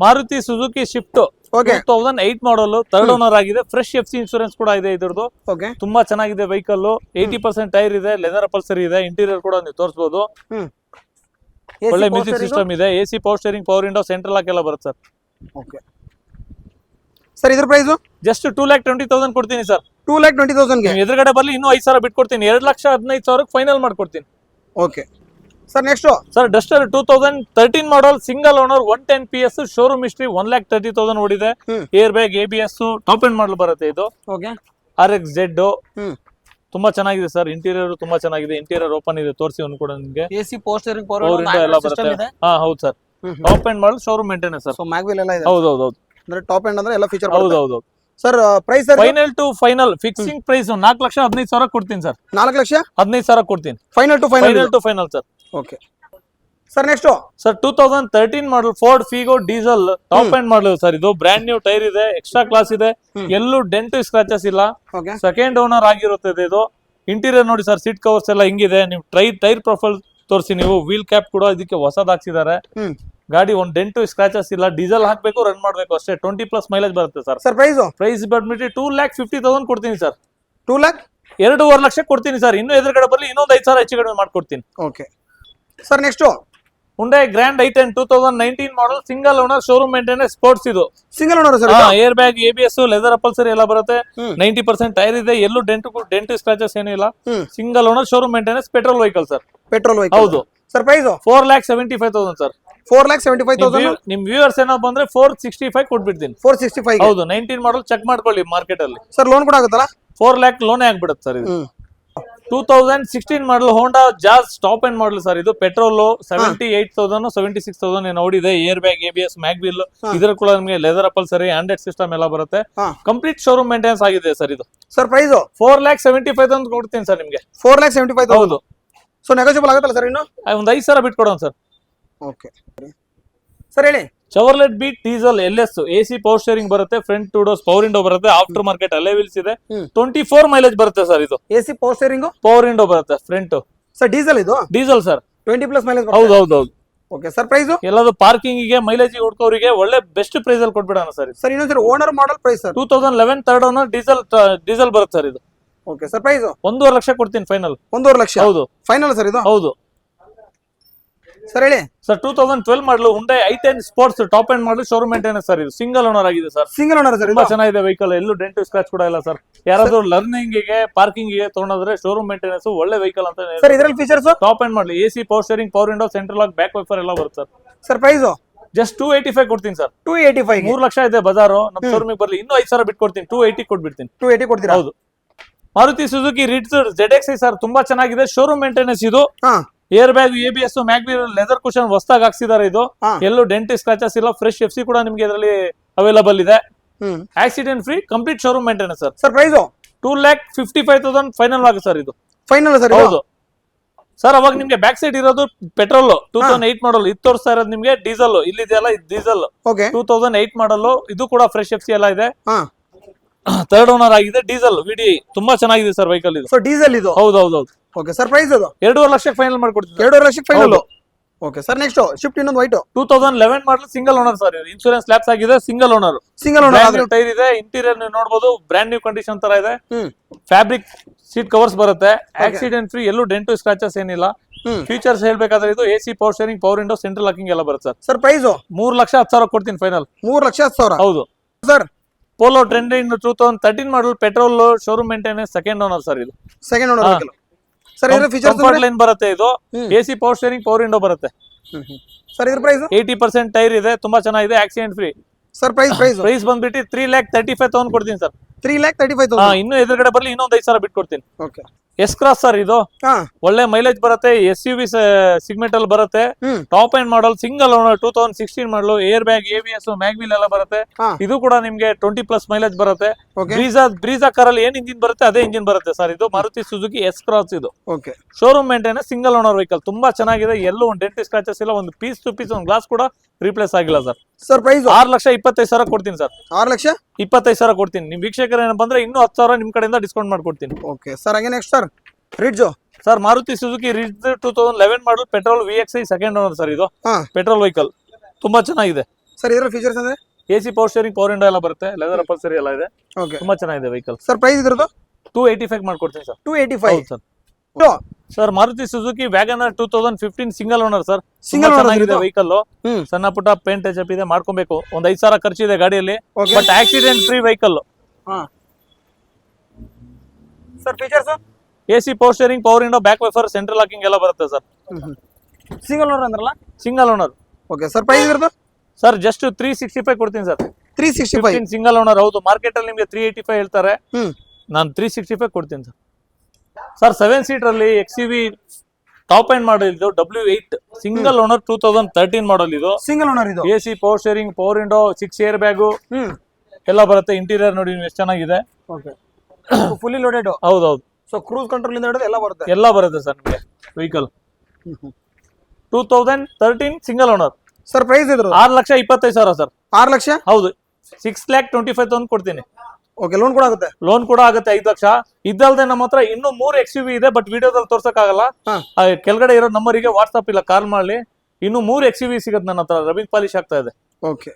Maruti Suzuki Swift 2008 model, third owner ಆಗಿದೆ. Fresh FC insurance ಕೂಡ ಇದೆ ಇದ್ರದ್ದು. ತುಂಬಾ ಚೆನ್ನಾಗಿದೆ ವೆಹಿಕಲ್. 80% ಟೈರ್ ಇದೆ, ಲೆದರ್ ಅಪಲ್ಸರಿ ಇದೆ. ಇಂಟೀರಿಯರ್ ಕೂಡ ನೀವು ತೋರಿಸಬಹುದು. ಒಳ್ಳೆ ಮ್ಯೂಸಿಕ್ ಸಿಸ್ಟಮ್ ಇದೆ. AC power steering, power window, central lock ಎಲ್ಲ ಬರುತ್ತೆ ಸರ್. ಸರ್ ಇದ್ರ ಪ್ರೈಸ್ ಜಸ್ಟ್ 2,20,000 ಕೊಡ್ತೀನಿ ಸರ್. 2,20,000 ಎದುರುಗಡೆ ಬರ್ಲಿ ಇನ್ನೂ 5,000 ಬಿಟ್ಕೊಡ್ತೀನಿ. 2,15,000 ಫೈನಲ್ ಮಾಡ್ಕೊಡ್ತೀನಿ. Okay sir next sir Duster 2013 model, single owner, 110 PS, showroom history, 1,30,000 ಓಡಿದೆ. Air bag, ABS, top end ಮಾಡಲ್ ಬರುತ್ತೆ ಇದು. RX-Z ತುಂಬಾ ಚೆನ್ನಾಗಿದೆ ಸರ್. ಇಂಟೀರಿಯರ್ ತುಂಬಾ ಚೆನ್ನಾಗಿದೆ. ಇಂಟೀರಿಯರ್ ಓಪನ್ ಇದೆ, ತೋರಿಸಿ ಒಂದು ಕೂಡ ನಿಮಗೆ. AC power steering, power window ಎಲ್ಲ ಬರುತ್ತೆ. ಹೌದು ಸರ್. ಟಾಪ್ ಎಂಡ್ ಮಾಡಲ್, showroom maintenance sir. So mag wheel ಎಲ್ಲ ಇದೆ. ಹೌದು ಅಂದ್ರೆ ಟಾಪ್ ಎಂಡ್ ಅಂದ್ರೆ ಎಲ್ಲ ಫೀಚರ್ ಹೌದು sir. Price final to final fixing price 4,15,000 ಕೊಡ್ತೀನಿ ಸರ್. 4,15,000 ಕೊಡ್ತೀನಿ. Final to final sir. Okay sir next sir 2013 model, Ford Figo diesel, top end model sir. ಇದು ಬ್ರ್ಯಾಂಡ್ ನ್ಯೂ ಟೈರ್ ಇದೆ, ಎಕ್ಸ್ಟ್ರಾ ಕ್ಲಾಸ್ ಇದೆ. ಎಲ್ಲೂ dent scratches ಇಲ್ಲ. Second owner ಆಗಿರುತ್ತದೆ ಇದು. Interior ನೋಡಿ ಸರ್, ಸೀಟ್ ಕವರ್ಸ್ ಎಲ್ಲ ಹಿಂಗಿದೆ. ನೀವು ಟೈರ್ ಪ್ರೊಫೈಲ್ ತೋರಿಸಿ. ನೀವು ವೀಲ್ ಕ್ಯಾಪ್ ಕೂಡ ಇದಕ್ಕೆ ಹೊಸದ್ ಹಾಕ್ಸಿದ್ದಾರೆ. ಗಾಡಿ ಒಂದು ಡೆಂಟ್ ಸ್ಕ್ರಾಚಸ್ ಇಲ್ಲ. ಡೀಸೆಲ್ ಹಾಕ್ಬೇಕು, ರನ್ ಮಾಡ್ಬೇಕು ಅಷ್ಟೇ. 20+ ಮೈಲೇಜ್ ಬರುತ್ತೆ ಸರ್. ಸರ್ ಪ್ರೈಸ್ ಬಂದ್ಬಿಟ್ಟು 2,50,000 ಕೊಡ್ತೀನಿ ಸರ್. 2,02,00,000 ಲಕ್ಷ ಕೊಡ್ತೀನಿ ಸರ್. ಇನ್ನೂ ಎದುರುಗಡೆ ಬರ್ಲಿ ಇನ್ನೊಂದು 5,000 ಹೆಚ್ಚು ಕಡಿಮೆ ಮಾಡ್ಕೊಡ್ತೀನಿ. Okay sir next Hyundai grand i10 2019 model, single owner, showroom maintenance, sports ಇದು. Single owner sir. Air bag, ABS, leather upholstery ಎಲ್ಲ ಬರುತ್ತೆ. 90% ಟೈರ್ ಇದೆ. ಎಲ್ಲೂ ಡೆಂಟ್ ಸ್ಕ್ರಾಚಸ್ ಏನೂ ಇಲ್ಲ. Single owner, showroom maintenance, petrol vehicle sir. ಹೌದು ಸರ್. Price 4,75,000 sir. 4,75,000. ನಿಮ್ viewers ಏನೋ ಬಂದ್ರೆ 465 ಕೊಟ್ಬಿಡ್ತೀನಿ. 465 ಹೌದು. 19 ಮಾಡಲ್ ಚೆಕ್ ಮಾಡ್ಕೊಳ್ಳಿ ಮಾರ್ಕೆಟ್ ಅಲ್ಲಿ. ಸರ್ ಲೋನ್ ಕೂಡ ಆಗುತ್ತಲ್ಲ? 4 lakh ಲೋನೇ ಆಗ್ಬಿಡುತ್ತೆ ಸರ್ ಇದು. 2016 ಮಾಡಲ್, ಹೋಂಡಾ ಜಾಸ್, ಟಾಪ್ ಎಂಡ್ ಮಾಡಲ್ ಸರ್. ಇದು ಪೆಟ್ರೋಲ್ 78,000 76,000 ನೋಡಿದೆ. ಏರ್ ಬ್ಯಾಗ್, ABS, ಮ್ಯಾಗ್ವಿಲ್, ಇದ್ರ ಕೂಡ ನಿಮಗೆ ಲೆದರ್ ಅಪಲ್ಸರಿ, ಆಂಡ್ರಾಯ್ಡ್ ಸಿಸ್ಟಮ್ ಎಲ್ಲ ಬರುತ್ತೆ. ಕಂಪ್ಲೀಟ್ ಶೋರೂಮ್ ಮೇಂಟೆನೆನ್ಸ್ ಆಗಿದೆ ಸರ್ ಇದು. ಸರ್ ಪ್ರೈಸ್ 4,75,000 ಕೊಡ್ತೀನಿ ಸರ್ ನಿಮ್ಗೆ. 4,75,000. ಹೌದು. ಸೊ ನೆಗೋಷಿಯಬಲ್ ಆಗುತ್ತಲ್ಲ ಸರ್? ಇನ್ನು ಒಂದು 5,000 ಬಿಟ್ಕೊಡೋಣ ಸರ್. ಓಕೆ ಸರ್ ಹೇಳಿ. Chevrolet Beat diesel, LS, AC power steering ಬರುತ್ತೆ. ಫ್ರಂಟ್ 2 ಡೋರ್ಸ್, ಪವರ್ ವಿಂಡೋ ಬರುತ್ತೆ. ಆಫ್ಟರ್ ಮಾರ್ಕೆಟ್ ಅಲೈ ವೀಲ್ಸ್ ಇದೆ. 24 ಮೈಲೇಜ್ ಬರುತ್ತೆ ಸರ್ ಇದು. AC power steering, power window ಬರುತ್ತೆ ಫ್ರಂಟ್. ಸರ್ ಡೀಸೆಲ್ ಇದು? Diesel sir. 20+ ಮೈಲೇಜ್. ಹೌದು. Okay sir. Price ಎಲ್ಲದು parking ಗೆ, ಮೈಲೇಜ್ ಹುಡ್ಕೋರಿಗೆ ಒಳ್ಳೆ ಬೆಸ್ಟ್ ಪ್ರೈಸ್ ಅಲ್ಲಿ ಕೊಟ್ಬಿಡೋಣ ಸರ್. ಸರ್ ಇನ್ನೊಂದ್ಸರಿ owner model price sir. 2011 third owner, diesel ಬರುತ್ತೆ ಸರ್ ಇದು. Okay sir. ಪ್ರೈಸ್ 1,50,000 ಲಕ್ಷ ಕೊಡ್ತೀನಿ ಫೈನಲ್. 1,50,000 ಲಕ್ಷ. ಹೌದು. ಫೈನಲ್ ಸರ್ ಇದು? ಹೌದು ಸರ್ ಹೇಳಿ. ಸರ್ 2012 ಮಾಡಲು, Hyundai i10 sports, top end ಮಾಡಲು, ಶೋರೂಮ್ ಮೇಂಟೆನೆನ್ಸ್ ಸರ್. ಇದು ಸಿಂಗಲ್ ಓನರ್ ಆಗಿದೆ ಸರ್. Single owner sir. ತುಂಬಾ ಚೆನ್ನಾಗಿದೆ ವೆಹಿಕಲ್. ಎಲ್ಲೂ ಡೆಂಟ್ ಸ್ಕ್ರಾಚ್ ಕೂಡ ಇಲ್ಲ ಸರ್. ಯಾರಾದ್ರೂ ಲರ್ನಿಂಗ್ ಗೆ, ಪಾರ್ಕಿಂಗ್ ಗೆ ತಗೊಂಡ್ರೆ ಶೋರೂಮ್ ಮೇಂಟೆನೆನ್ಸ್ ಒಳ್ಳೆ ವೆಹಿಕಲ್ ಅಂತ ಸರ್. ಇದರಲ್ಲಿ ಫೀಚರ್ಸ್ ಟಾಪ್ ಎಂಡ್ ಮಾಡಲಿ, AC power steering, power window, central lock, back wiper ಎಲ್ಲ ಬರುತ್ತೆ ಸರ್. ಸರ್ ಪ್ರೈಸ್ ಜಸ್ಟ್ 285 ಕೊಡ್ತೀನಿ ಸರ್. 285. 3 ಲಕ್ಷ ಇದೆ ಬಜಾರು. ನಮ್ಮ ಶೋರೂಮಿಗೆ ಬರ್ಲಿ ಇನ್ನೂ 5,000 ಬಿಟ್ಕೊಡ್ತೀನಿ. 280 ಕೊಟ್ಬಿಡ್ತೀನಿ. 280 ಕೊಡ್ತೀರಾ? ಹೌದು. Maruti Suzuki Ritz ZXi sir. ತುಂಬಾ ಚೆನ್ನಾಗಿದೆ. ಶೋರೂಮ್ ಮೇಂಟೆನೆನ್ಸ್ ಇದು. Air bag, ABS, mag wheel, leather cushion ಹೊಸದಾಗಿ ಹಾಕ್ಸಿದ್ದಾರೆ ಇದು. ಎಲ್ಲೂ ಡೆಂಟ್ ಸ್ಕ್ರಾಚಸ್ ಇಲ್ಲ. ಫ್ರೆಶ್ FC ಕೂಡ ನಿಮಗೆ ಇದರಲ್ಲಿ ಅವೈಲೇಬಲ್ ಇದೆ. Accident free, complete showroom maintenance sir. Sir price 2,55,000 final ಆಗುತ್ತೆ ಸರ್ ಇದು. Final sir? ಹೌದು ಸರ್. ಅವಾಗ ನಿಮ್ಗೆ ಬ್ಯಾಕ್ ಸೈಡ್ ಇರೋದು ಪೆಟ್ರೋಲ್ 2008 ಮಾಡಲ್. ಇದು ತೋರಿಸ್ತಾ ಇರೋದು ನಿಮ್ಗೆ ಡೀಸೆಲ್. ಇಲ್ಲಿದೆಯಲ್ಲ ಇದು ಡೀಸೆಲ್. 2008 ಮಾಡಲ್. ಇದು ಕೂಡ ಫ್ರೆಶ್ FC ಎಲ್ಲ ಇದೆ. ಥರ್ಡ್ ಓನರ್ ಆಗಿದೆ. Diesel VDI. ತುಂಬಾ ಚೆನ್ನಾಗಿದೆ ಸರ್ ವೆಹಿಕಲ್ ಇದು. ಸೊ ಡೀಸೆಲ್ ಇದು? ಹೌದು. Okay sir. ಪ್ರೈಸ್ ಅದು 2,50,000 ಲಕ್ಷಕ್ಕೆ ಫೈನಲ್ ಮಾಡ್ಕೊಡ್ತೀನಿ. 2,50,000 ಲಕ್ಷಕ್ಕೆ final. Okay sir. Next Swift ಇನ್ನೊಂದು white 2011 model, single owner sir. Insurance lapse ಆಗಿದೆ. Single owner. ಟೈರ್ ಇದೆ. ಇಂಟೀರಿಯರ್ ನೀವು ನೋಡಬಹುದು, ಬ್ರ್ಯಾಂಡ್ ನ್ಯೂ ಕಂಡೀಷನ್ ತರ ಇದೆ. ಫ್ಯಾಬ್ರಿಕ್ ಸೀಟ್ ಕವರ್ಸ್ ಬರುತ್ತೆ. ಆಕ್ಸಿಡೆಂಟ್ ಫ್ರೀ, ಎಲ್ಲೂ ಡೆಂಟು ಸ್ಕ್ರಾಚಸ್ ಏನಿಲ್ಲ. ಫೀಚರ್ಸ್ ಹೇಳ್ಬೇಕಾದ್ರೆ ಇದು AC power steering, power window, central locking ಎಲ್ಲ ಬರುತ್ತೆ ಸರ್. ಸರ್ ಪ್ರೈಸ್ 3,10,000 ಕೊಡ್ತೀನಿ ಫೈನಲ್. 3,10,000. ಹೌದು sir. Polo trending 2013 model, petrol, showroom maintenance, second owner sir ಇದು. Second owner vehicle sir. ಇದರ ಫೀಚರ್ಸ್ ಕಂಫರ್ಟ್ ಲೈನ್ ಬರುತ್ತೆ ಇದು. AC power steering, power window ಬರುತ್ತೆ sir. ಇದರ ಪ್ರೈಸ್ 80% ಟೈರ್ ಇದೆ. ತುಂಬಾ ಚೆನ್ನಾಗಿದೆ. Accident free sir. ಪ್ರೈಸ್ ಬಂದ್ಬಿಟ್ಟು 3,35,000 ಕೊಡ್ತೀನಿ ಸರ್. 3,35,000. ಇನ್ನು ಎದುರುಗಡೆ ಬರ್ಲಿ ಇನ್ನೊಂದು 5,000 ಬಿಟ್ಕೊಡ್ತೀನಿ. ಓಕೆ. S ಕ್ರಾಸ್ ಸರ್ ಇದು. ಒಳ್ಳೆ ಮೈಲೇಜ್ ಬರುತ್ತೆ. SUV ಸಿಗ್ಮೆಂಟ್ ಅಲ್ಲಿ ಬರುತ್ತೆ. ಟಾಪ್ ಎಂಡ್ ಮಾಡಲ್, ಸಿಂಗಲ್ ಓನರ್, 2016 ಮಾಡಲು. ಏರ್ ಬ್ಯಾಗ್, ABS, ಮ್ಯಾಗ್ವಿಲ್ ಎಲ್ಲ ಬರುತ್ತೆ. ಇದು ಕೂಡ ನಿಮ್ಗೆ 20+ ಮೈಲೇಜ್ ಬರುತ್ತೆ. ಬ್ರೀಜಾ ಕಾರ್ ಅಲ್ಲಿ ಏನ್ ಇಂಜಿನ್ ಬರುತ್ತೆ ಅದೇ ಇಂಜಿನ್ ಬರುತ್ತೆ ಸರ್. ಇದು ಮಾರುತಿ ಸುಜುಕಿ S ಕ್ರಾಸ್ ಇದು. Showroom maintenance, single owner vehicle. ತುಂಬಾ ಚೆನ್ನಾಗಿದೆ. ಎಲ್ಲೂ ಒಂದು ಡೆಂಟ್ ಸ್ಕ್ರಾಚಸ್ ಇಲ್ಲ. ಒಂದು ಪೀಸ್ ಟು ಪೀಸ್ ಒಂದು ಗ್ಲಾಸ್ ಕೂಡ ರಿಪ್ಲೇಸ್ ಆಗಿಲ್ಲ ಸರ್. ಸರ್ ಪ್ರೈಸ್ 6,25,000 ಕೊಡ್ತೀನಿ ಸರ್. 6,25,000 ಕೊಡ್ತೀನಿ. ನಿಮ್ ವೀಕ್ಷಕರು ಏನಪ್ಪ ಬಂದ್ರೆ ಇನ್ನೂ 10,000 ನಿಮ್ ಕಡೆಯಿಂದ ಡಿಸ್ಕೌಂಟ್ ಮಾಡ್ಕೊಡ್ತೀನಿ. Okay sir. ಹಾಗೆ next sir Ritz sir. Maruti Suzuki Ritz 2011 model, petrol VXi, second owner sir. ಇದು ಪೆಟ್ರೋಲ್ ವೆಹಿಕಲ್. ತುಂಬಾ ಚೆನ್ನಾಗಿದೆ. ಸರ್ ಇದರ ಫೀಚರ್ಸ್ ಅಂದ್ರೆ AC power steering, power window ಎಲ್ಲ ಬರುತ್ತೆ, ಲೆದರ್ ಅಪಲ್ಸರಿ ಎಲ್ಲ ಇದೆ, ಓಕೆ ತುಂಬಾ ಚೆನ್ನಾಗಿದೆ ವೆಹಿಕಲ್. ಸರ್ ಪ್ರೈಸ್ ಇದ್ರದ್ದು 285 ಮಾಡ್ಕೊಡ್ತೀನಿ sir. 285 sir sir Maruti Suzuki Wagon R 2015 single owner sir. Single owner ಚೆನ್ನಾಗಿದೆ ಇದು? ವೆಹಿಕಲ್, ಹ್ಮ್ ಸಣ್ಣ ಪುಟ್ಟ ಪೇಂಟ್ ಟಚ್ ಅಪ್ ಇದೆ, ಮಾಡ್ಕೊಬೇಕು. ಒಂದ್ 5,000 ಖರ್ಚಿದೆ ಗಾಡಿಯಲ್ಲಿ, Okay. But accident free vehicle. ಹಾ sir features AC power steering, power window, back wiper, central locking ಎಲ್ಲ ಬರುತ್ತೆ ಸರ್. ಸಿಂಗಲ್ ಓನರ್ ಅಂದ್ರಲ್ಲ. Single owner okay sir price ಇದ್ರದ್ದು ಸರ್. ಜಸ್ಟ್ 365 ಕೊಡ್ತೀನಿ ಸರ್. 365 single owner. ಹೌದು, ಮಾರ್ಕೆಟ್ ಅಲ್ಲಿ ನಿಮ್ಗೆ 385 ಹೇಳ್ತಾರೆ, ಹ್ಮ್ ನಾನು 365 ಕೊಡ್ತೀನಿ ಸರ್. ಸರ್ 7 ಸೀಟರ್ ಅಲ್ಲಿ XUV ಟಾಪ್ ಎಂಡ್ ಮಾಡಲ್ ಇದು, W8 ಸಿಂಗಲ್ ಓನರ್ 2013 ಮಾಡಲ್ ಇದು. ಸಿಂಗಲ್ ಓನರ್ ಇದು. AC power steering, power window, 6 air bag ಹ್ಮ್ ಎಲ್ಲ ಬರುತ್ತೆ. ಇಂಟೀರಿಯರ್ ನೋಡಿ ನೀವು ಎಷ್ಟು ಚೆನ್ನಾಗಿದೆ. Okay fully loaded. ಹೌದೌದು, ಸೊ ಕ್ರೂಸ್ ಕಂಟ್ರೋಲ್ ಇಂದ ಹಿಡಿದು ಎಲ್ಲ ಬರುತ್ತೆ. ಎಲ್ಲ ಬರುತ್ತೆ ಸರ್ ನಿಮಗೆ vehicle. 2013 single owner. Sir price ಇದ್ರದ್ದು 6,25,000 ಸರ್. 6 ಲಕ್ಷ. ಹೌದು, 6,25,000 ಕೊಡ್ತೀನಿ. ಓಕೆ ಲೋನ್ ಕೂಡ ಆಗುತ್ತೆ. ಲೋನ್ ಕೂಡ ಆಗುತ್ತೆ 5 ಲಕ್ಷ. ಇದಲ್ದೆ ನಮ್ಮ ಹತ್ರ ಇನ್ನೂ 3 XUV ಇದೆ, ಬಟ್ ವಿಡಿಯೋದಲ್ಲಿ ತೋರ್ಸಕ್ಕಾಗಲ್ಲ. ಹಾ ಕೆಳಗಡೆ ಇರೋ ನಂಬರಿಗೆ ವಾಟ್ಸ್ಆಪ್ ಇಲ್ಲ ಕಾಲ್ ಮಾಡ್ಲಿ. ಇನ್ನು 3 XUV ಸಿಗುತ್ತೆ ನನ್ನ ಹತ್ರ. ರಬಿಂಗ್ ಪಾಲಿಶ್ ಆಗ್ತಾ ಇದೆ. ಓಕೆ